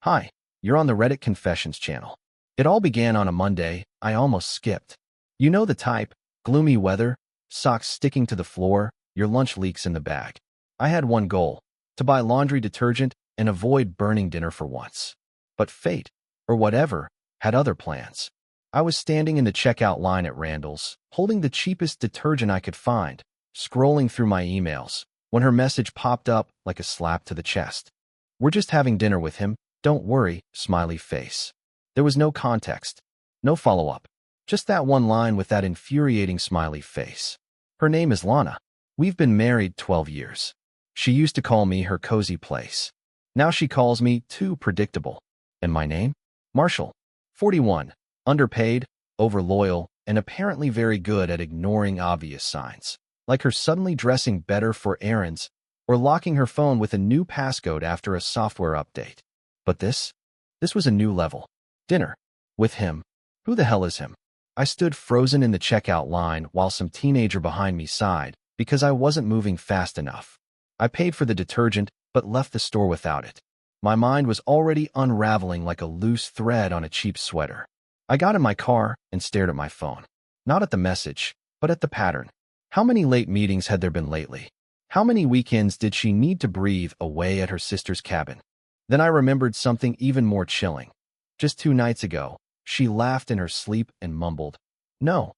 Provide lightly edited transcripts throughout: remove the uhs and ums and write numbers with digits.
Hi, you're on the Reddit Confessions channel. It all began on a Monday. I almost skipped. You know the type: gloomy weather, socks sticking to the floor, your lunch leaks in the bag. I had one goal: to buy laundry detergent and avoid burning dinner for once. But fate, or whatever, had other plans. I was standing in the checkout line at Randall's, holding the cheapest detergent I could find, scrolling through my emails, when her message popped up like a slap to the chest. "We're just having dinner with him. Don't worry," smiley face. There was no context, no follow-up, just that one line with that infuriating smiley face. Her name is Lana. We've been married 12 years. She used to call me her cozy place. Now she calls me too predictable. And my name? Marshall. 41, underpaid, overloyal, and apparently very good at ignoring obvious signs, like her suddenly dressing better for errands or locking her phone with a new passcode after a software update. But this was a new level. Dinner. With him. Who the hell is him? I stood frozen in the checkout line while some teenager behind me sighed because I wasn't moving fast enough. I paid for the detergent but left the store without it. My mind was already unraveling like a loose thread on a cheap sweater. I got in my car and stared at my phone. Not at the message, but at the pattern. How many late meetings had there been lately? How many weekends did she need to breathe away at her sister's cabin? Then I remembered something even more chilling. Just 2 nights ago, she laughed in her sleep and mumbled, "No,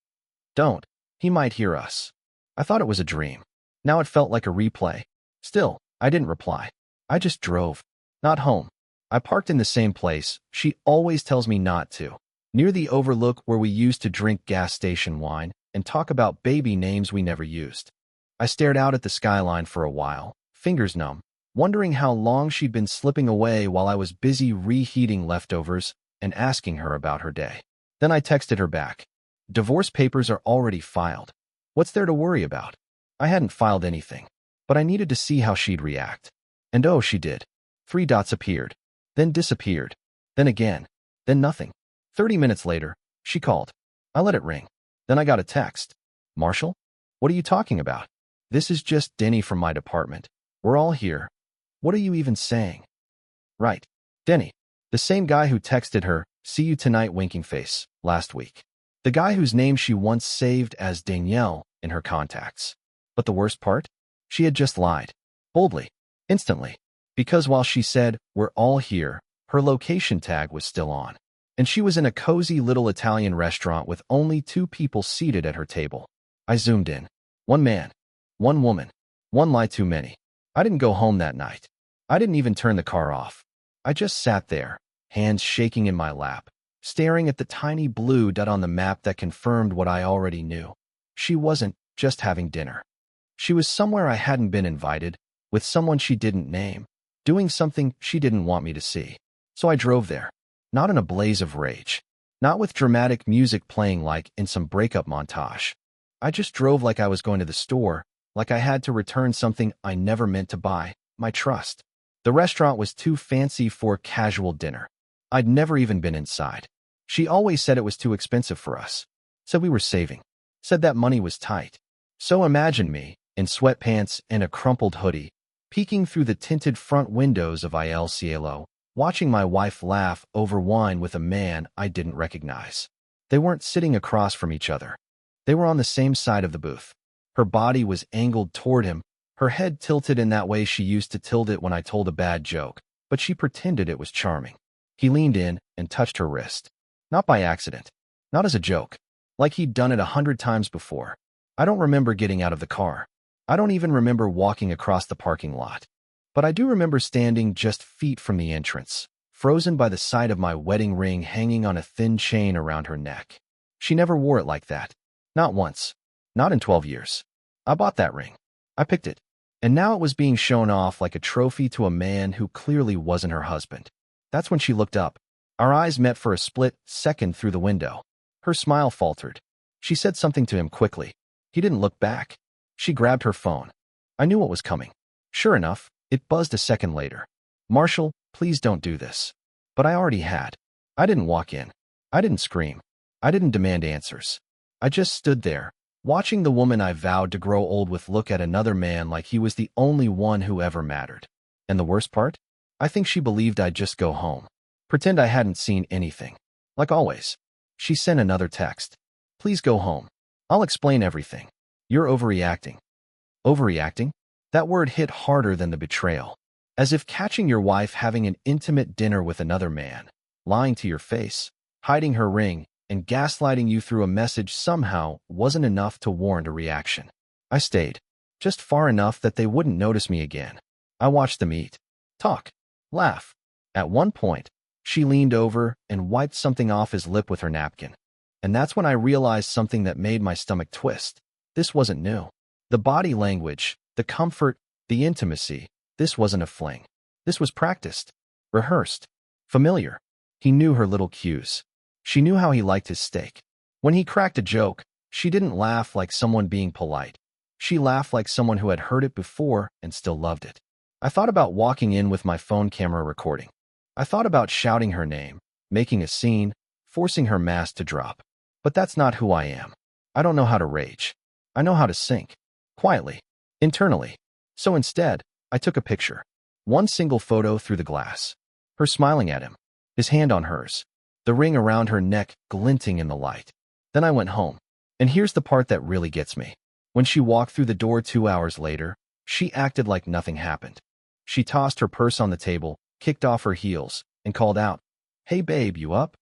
don't. He might hear us." I thought it was a dream. Now it felt like a replay. Still, I didn't reply. I just drove. Not home. I parked in the same place she always tells me not to, near the overlook where we used to drink gas station wine and talk about baby names we never used. I stared out at the skyline for a while, fingers numb, wondering how long she'd been slipping away while I was busy reheating leftovers and asking her about her day. Then I texted her back. "Divorce papers are already filed. What's there to worry about?" I hadn't filed anything, but I needed to see how she'd react. And oh, she did. 3 dots appeared, then disappeared, then again, then nothing. 30 minutes later, she called. I let it ring. Then I got a text. "Marshall? What are you talking about?" "This is just Denny from my department. We're all here." "What are you even saying?" "Right. Denny. The same guy who texted her, 'See you tonight, winking face,' last week. The guy whose name she once saved as Danielle in her contacts. But the worst part? She had just lied. Boldly. Instantly. Because while she said, 'We're all here,' her location tag was still on. And she was in a cozy little Italian restaurant with only 2 people seated at her table. I zoomed in. 1 man. 1 woman. 1 lie too many. I didn't go home that night. I didn't even turn the car off. I just sat there, hands shaking in my lap, staring at the tiny blue dot on the map that confirmed what I already knew. She wasn't just having dinner. She was somewhere I hadn't been invited, with someone she didn't name, doing something she didn't want me to see. So I drove there, not in a blaze of rage, not with dramatic music playing like in some breakup montage. I just drove like I was going to the store, like I had to return something I never meant to buy, my trust. The restaurant was too fancy for casual dinner. I'd never even been inside. She always said it was too expensive for us. Said we were saving. Said that money was tight. So imagine me, in sweatpants and a crumpled hoodie, peeking through the tinted front windows of Il Cielo, watching my wife laugh over wine with a man I didn't recognize. They weren't sitting across from each other. They were on the same side of the booth. Her body was angled toward him, her head tilted in that way she used to tilt it when I told a bad joke, but she pretended it was charming. He leaned in and touched her wrist. Not by accident. Not as a joke. Like he'd done it 100 times before. I don't remember getting out of the car. I don't even remember walking across the parking lot. But I do remember standing just feet from the entrance, frozen by the sight of my wedding ring hanging on a thin chain around her neck. She never wore it like that. Not once. Not in 12 years. I bought that ring. I picked it. And now it was being shown off like a trophy to a man who clearly wasn't her husband. That's when she looked up. Our eyes met for a split second through the window. Her smile faltered. She said something to him quickly. He didn't look back. She grabbed her phone. I knew what was coming. Sure enough, it buzzed a second later. "Marshall, please don't do this." But I already had. I didn't walk in. I didn't scream. I didn't demand answers. I just stood there, watching the woman I vowed to grow old with look at another man like he was the only one who ever mattered. And the worst part? I think she believed I'd just go home. Pretend I hadn't seen anything. Like always. She sent another text. Please go home. I'll explain everything. You're overreacting. Overreacting? That word hit harder than the betrayal. As if catching your wife having an intimate dinner with another man, lying to your face, hiding her ring, and gaslighting you through a message somehow wasn't enough to warrant a reaction. I stayed. Just far enough that they wouldn't notice me again. I watched them eat, talk, laugh. At one point, she leaned over and wiped something off his lip with her napkin. And that's when I realized something that made my stomach twist. This wasn't new. The body language, the comfort, the intimacy, this wasn't a fling. This was practiced, rehearsed, familiar. He knew her little cues. She knew how he liked his steak. When he cracked a joke, she didn't laugh like someone being polite. She laughed like someone who had heard it before and still loved it. I thought about walking in with my phone camera recording. I thought about shouting her name, making a scene, forcing her mask to drop. But that's not who I am. I don't know how to rage. I know how to sink. Quietly. Internally. So instead, I took a picture. One single photo through the glass. Her smiling at him. His hand on hers. The ring around her neck glinting in the light. Then I went home. And here's the part that really gets me. When she walked through the door 2 hours later, she acted like nothing happened. She tossed her purse on the table, kicked off her heels, and called out, "Hey babe, you up?"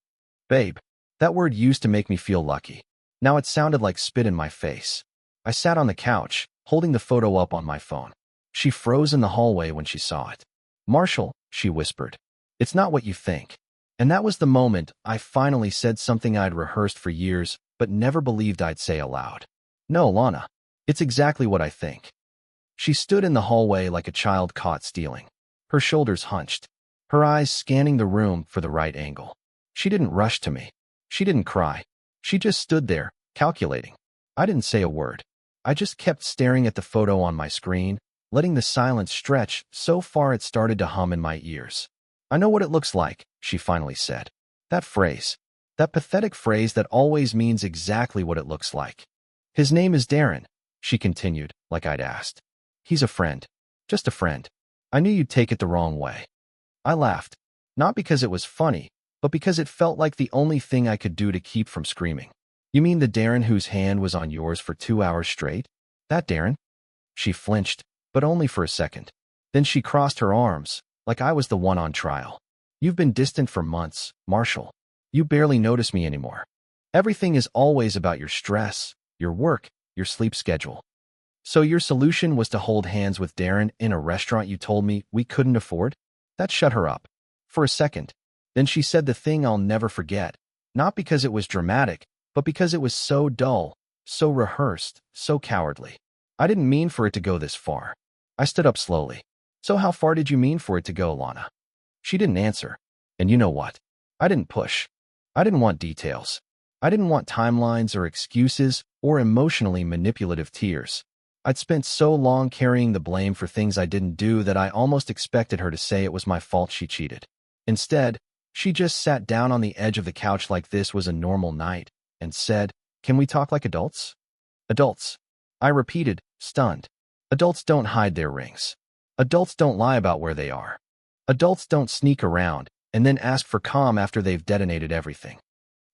Babe. That word used to make me feel lucky. Now it sounded like spit in my face. I sat on the couch, holding the photo up on my phone. She froze in the hallway when she saw it. "Marshall," she whispered, "it's not what you think." And that was the moment I finally said something I'd rehearsed for years, but never believed I'd say aloud. "No, Lana. It's exactly what I think." She stood in the hallway like a child caught stealing. Her shoulders hunched, her eyes scanning the room for the right angle. She didn't rush to me. She didn't cry. She just stood there, calculating. I didn't say a word. I just kept staring at the photo on my screen, letting the silence stretch so far it started to hum in my ears. "I know what it looks like," she finally said. That phrase. That pathetic phrase that always means exactly what it looks like. "His name is Darren," she continued, like I'd asked. "He's a friend. Just a friend. I knew you'd take it the wrong way." I laughed. Not because it was funny, but because it felt like the only thing I could do to keep from screaming. "You mean the Darren whose hand was on yours for 2 hours straight? That Darren?" She flinched, but only for a second. Then she crossed her arms, like I was the one on trial. "You've been distant for months, Marshall. You barely notice me anymore. Everything is always about your stress, your work, your sleep schedule. So your solution was to hold hands with Darren in a restaurant you told me we couldn't afford?" That shut her up. For a second. Then she said the thing I'll never forget, not because it was dramatic, but because it was so dull, so rehearsed, so cowardly. "I didn't mean for it to go this far." I stood up slowly. "So how far did you mean for it to go, Lana?" She didn't answer. And you know what? I didn't push. I didn't want details. I didn't want timelines or excuses or emotionally manipulative tears. I'd spent so long carrying the blame for things I didn't do that I almost expected her to say it was my fault she cheated. Instead, she just sat down on the edge of the couch like this was a normal night and said, "Can we talk like adults?" "Adults." I repeated, stunned. "Adults don't hide their rings. Adults don't lie about where they are. Adults don't sneak around and then ask for calm after they've detonated everything."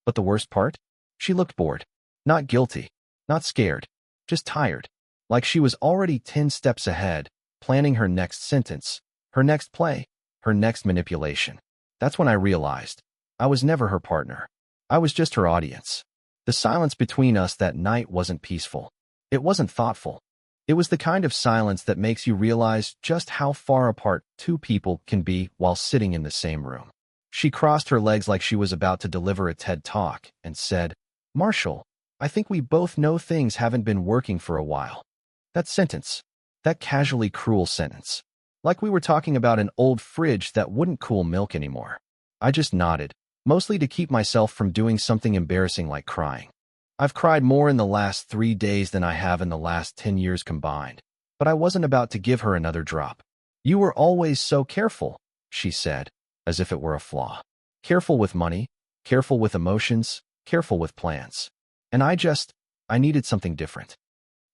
But the worst part? She looked bored. Not guilty. Not scared. Just tired. Like she was already 10 steps ahead, planning her next sentence, her next play, her next manipulation. That's when I realized I was never her partner. I was just her audience. The silence between us that night wasn't peaceful. It wasn't thoughtful. It was the kind of silence that makes you realize just how far apart two people can be while sitting in the same room. She crossed her legs like she was about to deliver a TED Talk and said, "Marshall, I think we both know things haven't been working for a while." That sentence, that casually cruel sentence, like we were talking about an old fridge that wouldn't cool milk anymore. I just nodded, mostly to keep myself from doing something embarrassing like crying. I've cried more in the last 3 days than I have in the last 10 years combined, but I wasn't about to give her another drop. "You were always so careful," she said, as if it were a flaw. "Careful with money, careful with emotions, careful with plans. And I needed something different.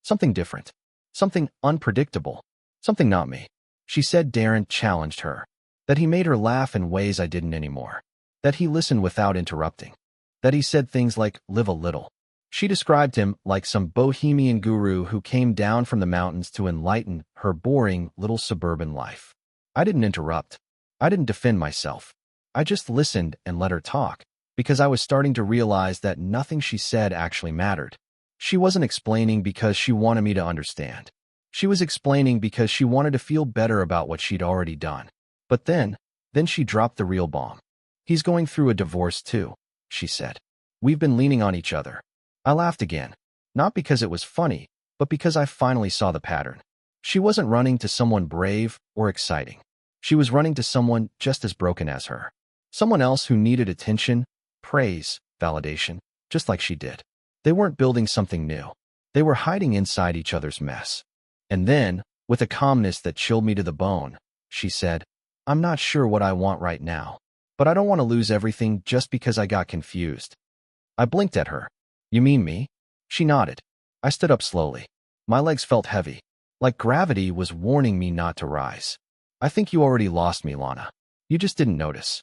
Something different. Something unpredictable. Something not me." She said Darren challenged her. That he made her laugh in ways I didn't anymore. That he listened without interrupting. That he said things like, live a little. She described him like some bohemian guru who came down from the mountains to enlighten her boring little suburban life. I didn't interrupt. I didn't defend myself. I just listened and let her talk, because I was starting to realize that nothing she said actually mattered. She wasn't explaining because she wanted me to understand. She was explaining because she wanted to feel better about what she'd already done. But then she dropped the real bomb. He's going through a divorce too, she said. We've been leaning on each other. I laughed again, not because it was funny, but because I finally saw the pattern. She wasn't running to someone brave or exciting. She was running to someone just as broken as her. Someone else who needed attention, praise, validation, just like she did. They weren't building something new. They were hiding inside each other's mess. And then, with a calmness that chilled me to the bone, she said, I'm not sure what I want right now, but I don't want to lose everything just because I got confused. I blinked at her. You mean me? She nodded. I stood up slowly. My legs felt heavy, like gravity was warning me not to rise. I think you already lost me, Lana. You just didn't notice.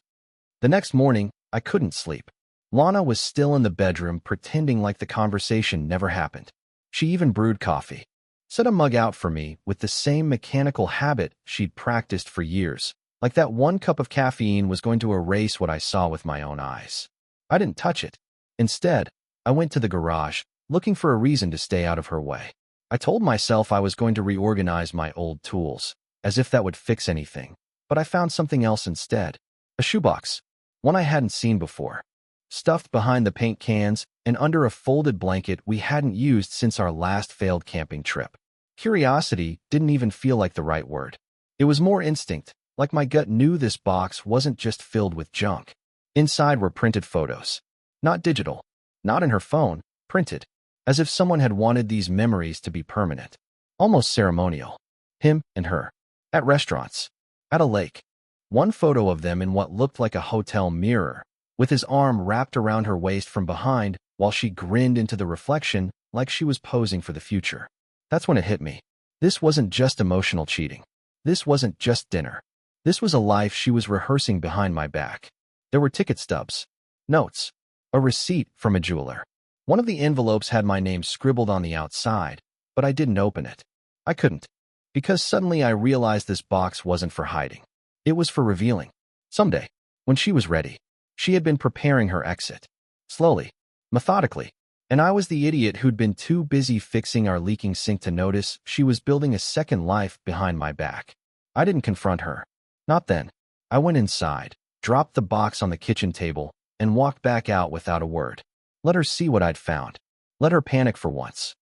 The next morning, I couldn't sleep. Lana was still in the bedroom pretending like the conversation never happened. She even brewed coffee. Set a mug out for me with the same mechanical habit she'd practiced for years, like that one cup of caffeine was going to erase what I saw with my own eyes. I didn't touch it. Instead, I went to the garage, looking for a reason to stay out of her way. I told myself I was going to reorganize my old tools, as if that would fix anything, but I found something else instead. A shoebox, one I hadn't seen before. Stuffed behind the paint cans and under a folded blanket we hadn't used since our last failed camping trip. Curiosity didn't even feel like the right word. It was more instinct, like my gut knew this box wasn't just filled with junk. Inside were printed photos. Not digital, not in her phone, printed, as if someone had wanted these memories to be permanent. Almost ceremonial. Him and her. At restaurants. At a lake. One photo of them in what looked like a hotel mirror, with his arm wrapped around her waist from behind while she grinned into the reflection like she was posing for the future. That's when it hit me. This wasn't just emotional cheating. This wasn't just dinner. This was a life she was rehearsing behind my back. There were ticket stubs, notes, a receipt from a jeweler. One of the envelopes had my name scribbled on the outside, but I didn't open it. I couldn't, because suddenly I realized this box wasn't for hiding. It was for revealing. Someday, when she was ready. She had been preparing her exit. Slowly, methodically. And I was the idiot who'd been too busy fixing our leaking sink to notice she was building a second life behind my back. I didn't confront her. Not then. I went inside, dropped the box on the kitchen table, and walked back out without a word. Let her see what I'd found. Let her panic for once.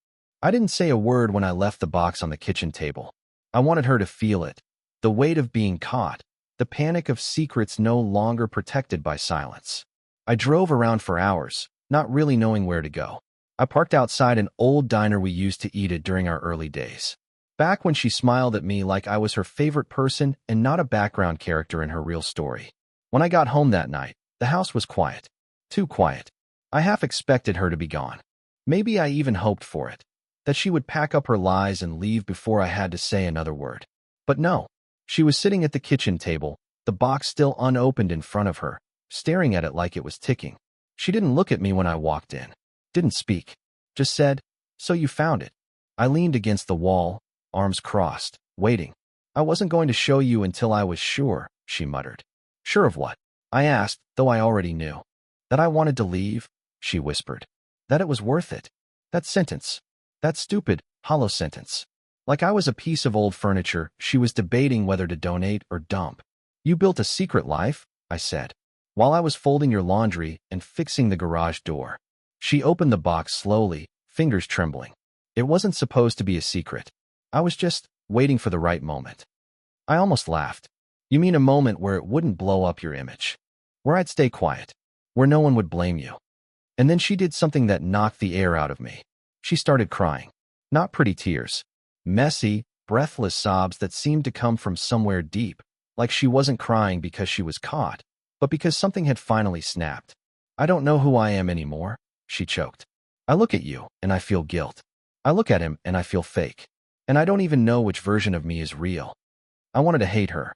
I didn't say a word when I left the box on the kitchen table. I wanted her to feel it. The weight of being caught. The panic of secrets no longer protected by silence. I drove around for hours, not really knowing where to go. I parked outside an old diner we used to eat at during our early days. Back when she smiled at me like I was her favorite person and not a background character in her real story. When I got home that night, the house was quiet. Too quiet. I half expected her to be gone. Maybe I even hoped for it. That she would pack up her lies and leave before I had to say another word. But no. She was sitting at the kitchen table, the box still unopened in front of her, staring at it like it was ticking. She didn't look at me when I walked in. Didn't speak. Just said, so you found it. I leaned against the wall, arms crossed, waiting. I wasn't going to show you until I was sure, she muttered. Sure of what? I asked, though I already knew. That I wanted to leave, she whispered. That it was worth it. That sentence. That stupid, hollow sentence. Like I was a piece of old furniture she was debating whether to donate or dump. You built a secret life, I said, while I was folding your laundry and fixing the garage door. She opened the box slowly, fingers trembling. It wasn't supposed to be a secret. I was just waiting for the right moment. I almost laughed. You mean a moment where it wouldn't blow up your image? Where I'd stay quiet? Where no one would blame you? And then she did something that knocked the air out of me. She started crying. Not pretty tears. Messy, breathless sobs that seemed to come from somewhere deep, like she wasn't crying because she was caught, but because something had finally snapped. I don't know who I am anymore, she choked. I look at you, and I feel guilt. I look at him, and I feel fake. And I don't even know which version of me is real. I wanted to hate her.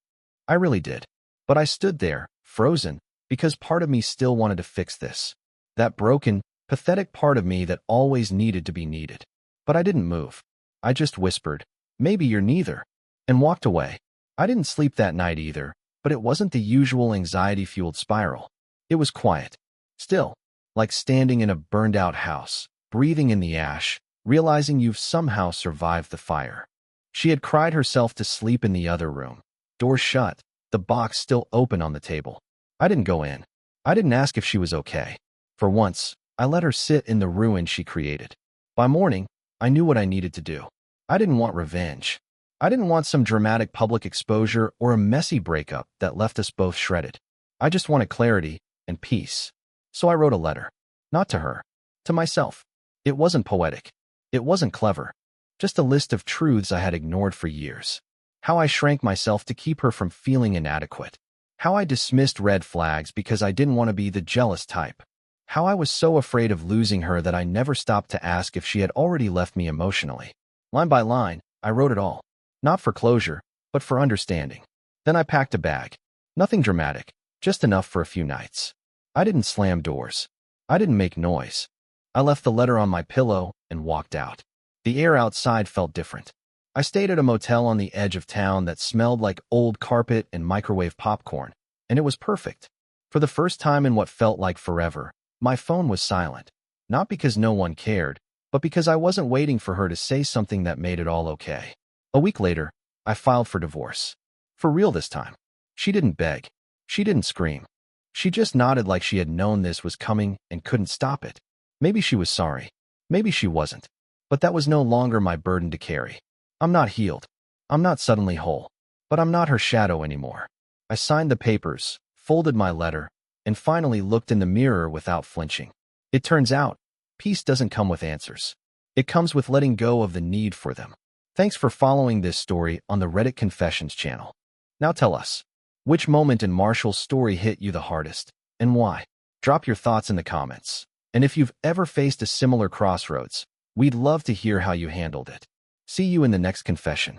I really did. But I stood there, frozen, because part of me still wanted to fix this. That broken, pathetic part of me that always needed to be needed. But I didn't move. I just whispered, "Maybe you're neither," and walked away. I didn't sleep that night either, but it wasn't the usual anxiety-fueled spiral. It was quiet. Still, like standing in a burned-out house, breathing in the ash, realizing you've somehow survived the fire. She had cried herself to sleep in the other room. Door shut, the box still open on the table. I didn't go in. I didn't ask if she was okay. For once, I let her sit in the ruin she created. By morning, I knew what I needed to do. I didn't want revenge. I didn't want some dramatic public exposure or a messy breakup that left us both shredded. I just wanted clarity and peace. So I wrote a letter. Not to her. To myself. It wasn't poetic. It wasn't clever. Just a list of truths I had ignored for years. How I shrank myself to keep her from feeling inadequate. How I dismissed red flags because I didn't want to be the jealous type. How I was so afraid of losing her that I never stopped to ask if she had already left me emotionally. Line by line, I wrote it all. Not for closure, but for understanding. Then I packed a bag. Nothing dramatic, just enough for a few nights. I didn't slam doors. I didn't make noise. I left the letter on my pillow and walked out. The air outside felt different. I stayed at a motel on the edge of town that smelled like old carpet and microwave popcorn, and it was perfect. For the first time in what felt like forever, my phone was silent. Not because no one cared, but because I wasn't waiting for her to say something that made it all okay. A week later, I filed for divorce. For real this time. She didn't beg. She didn't scream. She just nodded like she had known this was coming and couldn't stop it. Maybe she was sorry. Maybe she wasn't. But that was no longer my burden to carry. I'm not healed. I'm not suddenly whole. But I'm not her shadow anymore. I signed the papers, folded my letter, and finally looked in the mirror without flinching. It turns out, peace doesn't come with answers. It comes with letting go of the need for them. Thanks for following this story on the Reddit Confessions channel. Now tell us, which moment in Marshall's story hit you the hardest, and why? Drop your thoughts in the comments. And if you've ever faced a similar crossroads, we'd love to hear how you handled it. See you in the next confession.